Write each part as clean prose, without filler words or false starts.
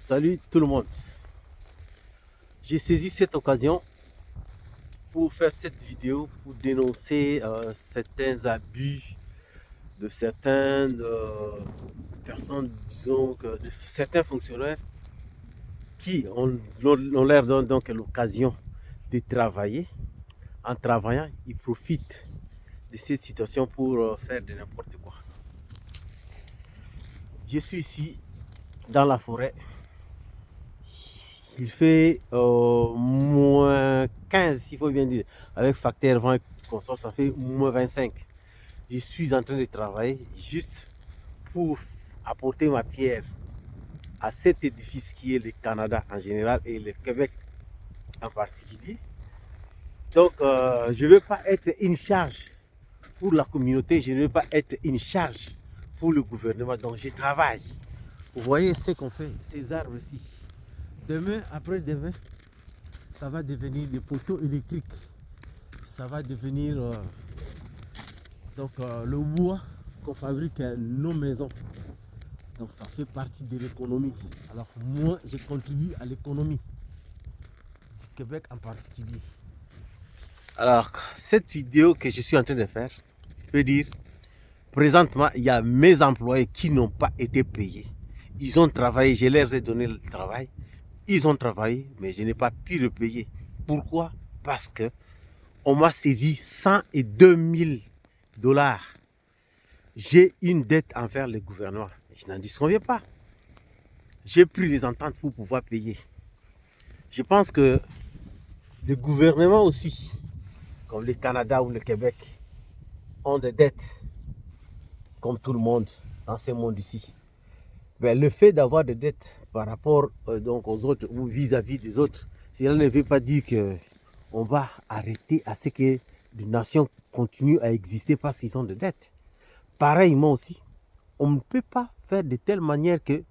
Salut tout le monde. J'ai saisi cette occasion pour faire cette vidéo pour dénoncer certains abus de certaines personnes, disons que de certains fonctionnaires qui ont l'air donc l'occasion de travailler. En travaillant, ils profitent de cette situation pour faire de n'importe quoi. Je suis ici dans la forêt. Il fait moins 15, il faut bien dire. Avec facteur vent et consort, ça fait moins 25. Je suis en train de travailler juste pour apporter ma pierre à cet édifice qui est le Canada en général et le Québec en particulier. Donc, je ne veux pas être une charge pour la communauté, je ne veux pas être une charge pour le gouvernement. Donc, je travaille. Vous voyez ce qu'on fait, ces arbres-ci. Demain, après-demain, ça va devenir des poteaux électriques. Ça va devenir le bois qu'on fabrique à nos maisons. Donc ça fait partie de l'économie. Alors moi, je contribue à l'économie du Québec en particulier. Alors, cette vidéo que je suis en train de faire, je peux dire, présentement, il y a mes employés qui n'ont pas été payés. Ils ont travaillé, je leur ai donné le travail. Ils ont travaillé, mais je n'ai pas pu le payer. Pourquoi? Parce que on m'a saisi 102 000 $. J'ai une dette envers le gouvernement. Je n'en disconviens pas. J'ai pris les ententes pour pouvoir payer. Je pense que le gouvernement aussi, comme le Canada ou le Québec, ont des dettes, comme tout le monde dans ce monde ici. Mais le fait d'avoir des dettes par rapport donc aux autres ou vis-à-vis des autres, cela ne veut pas dire qu'on va arrêter à ce que les nations continuent à exister parce qu'ils ont des dettes. Pareillement aussi, on ne peut pas faire de telle manière que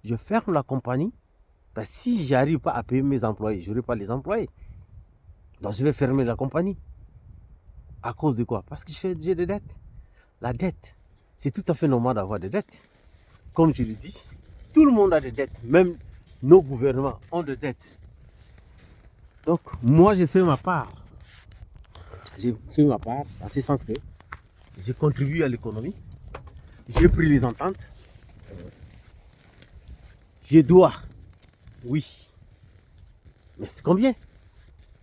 je ferme la compagnie. Ben, si je n'arrive pas à payer mes employés, je n'aurai pas les employés. Donc je vais fermer la compagnie. À cause de quoi? Parce que j'ai des dettes. La dette, c'est tout à fait normal d'avoir des dettes. Comme je le dis, tout le monde a des dettes. Même nos gouvernements ont des dettes. Donc moi, j'ai fait ma part. J'ai fait ma part en ce sens que j'ai contribué à l'économie. J'ai pris les ententes. Je dois, oui. Mais c'est combien?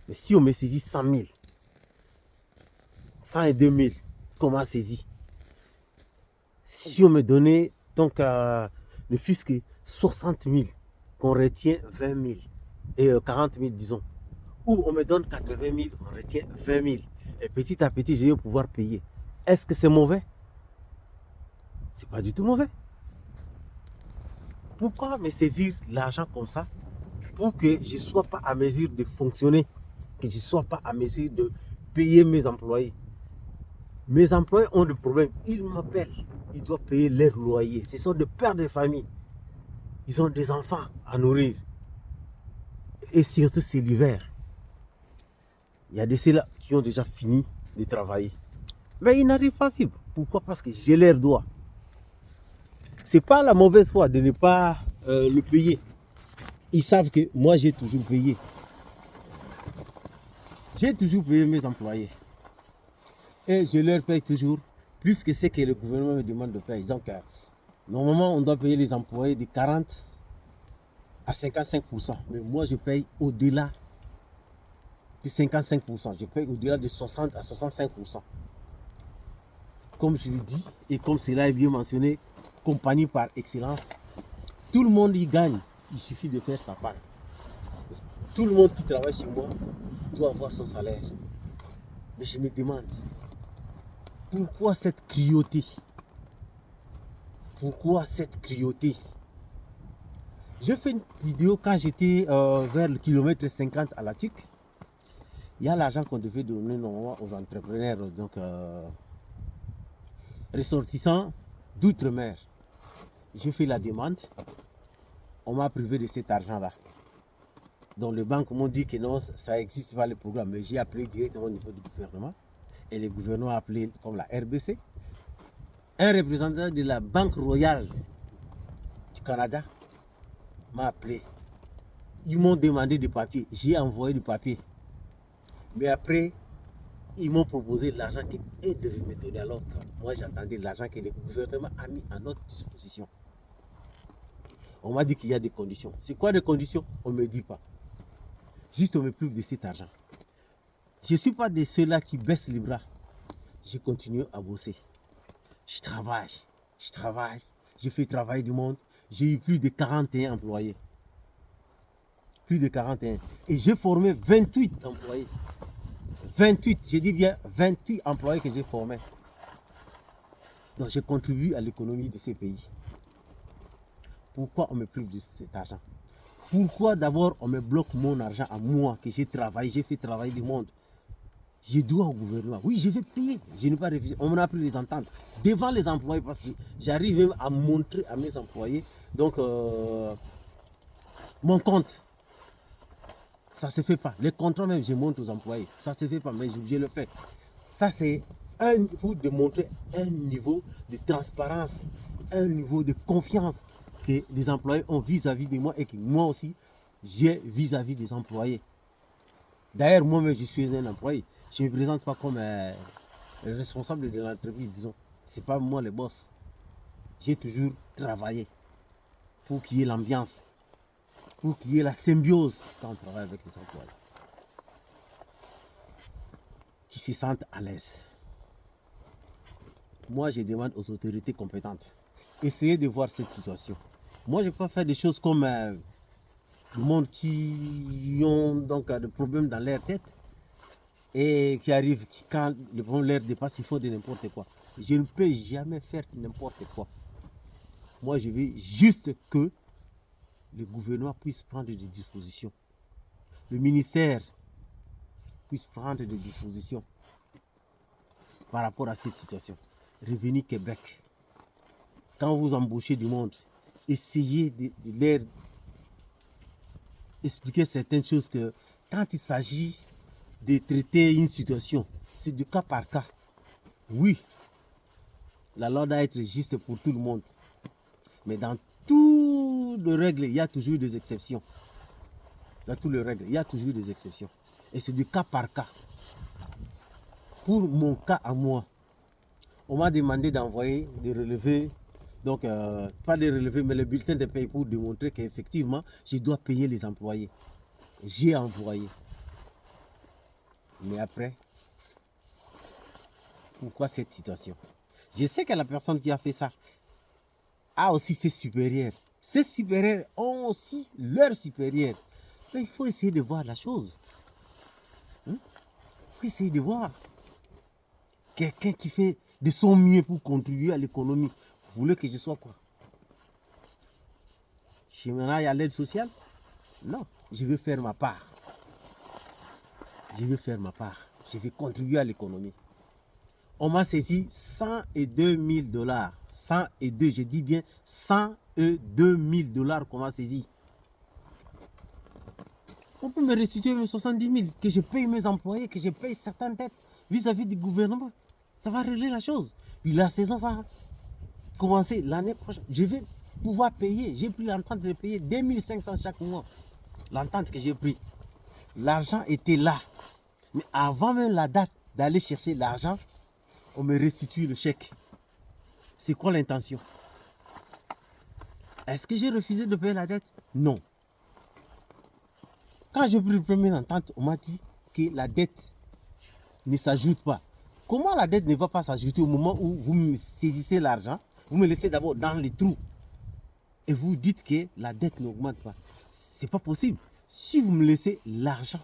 Mais si on me saisit 100 000, 102 000, comment saisi? Si on me donnait donc le fisc 60 000, qu'on retient 20 000 et 40 000 disons, ou on me donne 80 000, on retient 20 000, et petit à petit je vais pouvoir payer. Est-ce que c'est mauvais? C'est pas du tout mauvais. Pourquoi me saisir l'argent comme ça pour que je ne sois pas à mesure de fonctionner, que je ne sois pas à mesure de payer mes employés? Mes employés ont des problèmes, ils m'appellent, ils doivent payer leur loyer. Ce sont des pères de famille. Ils ont des enfants à nourrir. Et surtout, c'est l'hiver. Il y a de ceux-là qui ont déjà fini de travailler. Mais ils n'arrivent pas à vivre. Pourquoi? Parce que je leur dois. Ce n'est pas la mauvaise foi de ne pas le payer. Ils savent que moi, j'ai toujours payé. J'ai toujours payé mes employés. Et je leur paye toujours plus que ce que le gouvernement me demande de payer. Donc, normalement, on doit payer les employés de 40 à 55%. Mais moi, je paye au-delà de 55%. Je paye au-delà de 60 à 65%. Comme je le dis, et comme cela est bien mentionné, compagnie par excellence, tout le monde y gagne. Il suffit de faire sa part. Tout le monde qui travaille chez moi doit avoir son salaire. Mais je me demande, pourquoi cette cruauté? Pourquoi cette cruauté? J'ai fait une vidéo quand j'étais vers le kilomètre 50 à la TUC. Il y a l'argent qu'on devait donner normalement aux entrepreneurs, donc ressortissants d'outre-mer. J'ai fait la demande. On m'a privé de cet argent-là. Donc les banques m'ont dit que non, ça n'existe pas le programme. Mais j'ai appelé directement au niveau du gouvernement. Et le gouvernement a appelé comme la RBC. Un représentant de la Banque Royale du Canada m'a appelé. Ils m'ont demandé des papiers. J'ai envoyé du papier. Mais après, ils m'ont proposé l'argent qu'ils devaient me donner. Alors que moi, j'attendais l'argent que le gouvernement a mis à notre disposition. On m'a dit qu'il y a des conditions. C'est quoi les conditions? On ne me dit pas. Juste on me prive de cet argent. Je ne suis pas de ceux-là qui baissent les bras. Je continue à bosser. Je travaille. Je fais travailler du monde. J'ai eu plus de 41 employés. Plus de 41. Et j'ai formé 28 employés. 28, je dis bien 28 employés que j'ai formés. Donc je contribue à l'économie de ces pays. Pourquoi on me prive de cet argent? Pourquoi d'abord on me bloque mon argent à moi que j'ai travaillé, j'ai fait travailler du monde? Je dois au gouvernement. Oui, je vais payer. Je n'ai pas refusé. On m'a pris les ententes devant les employés parce que j'arrive même à montrer à mes employés donc mon compte. Ça ne se fait pas. Les contrats même, je montre aux employés. Ça ne se fait pas, mais je le fais. Ça, c'est pour démontrer un niveau de transparence, un niveau de confiance que les employés ont vis-à-vis de moi et que moi aussi, j'ai vis-à-vis des employés. D'ailleurs, moi-même, je suis un employé. Je ne me présente pas comme le responsable de l'entreprise, disons. Ce n'est pas moi le boss. J'ai toujours travaillé pour qu'il y ait l'ambiance, pour qu'il y ait la symbiose quand on travaille avec les employés. Qui se sentent à l'aise. Moi, je demande aux autorités compétentes, essayez de voir cette situation. Moi, je ne peux pas faire des choses comme le monde qui ont donc des problèmes dans leur tête et qui arrivent, quand le problème leur dépasse, ils font de n'importe quoi. Je ne peux jamais faire n'importe quoi. Moi, je veux juste que le gouvernement puisse prendre des dispositions. Le ministère puisse prendre des dispositions par rapport à cette situation. Revenu Québec. Quand vous embauchez du monde, essayez de leur expliquer certaines choses que quand il s'agit de traiter une situation, c'est du cas par cas. Oui, la loi doit être juste pour tout le monde. Mais dans toutes les règles, il y a toujours des exceptions. Dans toutes les règles, il y a toujours des exceptions. Et c'est du cas par cas. Pour mon cas à moi, on m'a demandé d'envoyer des relevés, donc pas des relevés, mais le bulletin de paie pour démontrer qu'effectivement, je dois payer les employés. J'ai envoyé. Mais après, pourquoi cette situation? Je sais que la personne qui a fait ça a aussi ses supérieurs. Ses supérieurs ont aussi leurs supérieurs. Mais il faut essayer de voir la chose. Il faut essayer de voir. Quelqu'un qui fait de son mieux pour contribuer à l'économie. Vous voulez que je sois quoi? Je m'en à l'aide sociale? Non, je vais faire ma part. Je vais faire ma part. Je vais contribuer à l'économie. On m'a saisi 102 000 $. 102, je dis bien 102 000 $ qu'on m'a saisi. On peut me restituer mes 70 000, que je paye mes employés, que je paye certaines dettes vis-à-vis du gouvernement. Ça va régler la chose. Puis la saison va commencer l'année prochaine. Je vais pouvoir payer. J'ai pris l'entente de payer 2 500 chaque mois. L'entente que j'ai pris. L'argent était là. Mais avant même la date d'aller chercher l'argent, on me restitue le chèque. C'est quoi l'intention? Est-ce que j'ai refusé de payer la dette? Non. Quand j'ai pris la première entente, on m'a dit que la dette ne s'ajoute pas. Comment la dette ne va pas s'ajouter au moment où vous me saisissez l'argent? Vous me laissez d'abord dans les trous. Et vous dites que la dette n'augmente pas. Ce n'est pas possible. Si vous me laissez l'argent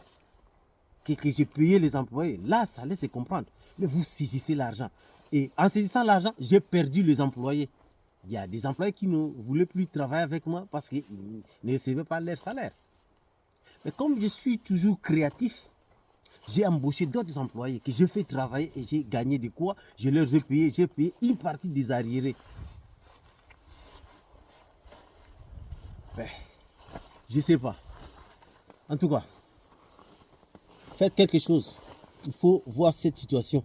que j'ai payé les employés, là, ça laisse comprendre. Mais vous saisissez l'argent. Et en saisissant l'argent, j'ai perdu les employés. Il y a des employés qui ne voulaient plus travailler avec moi parce qu'ils ne recevaient pas leur salaire. Mais comme je suis toujours créatif, j'ai embauché d'autres employés que je fais travailler et j'ai gagné de quoi. Je leur ai payé, j'ai payé une partie des arriérés. Ben, je ne sais pas. En tout cas, faites quelque chose. Il faut voir cette situation.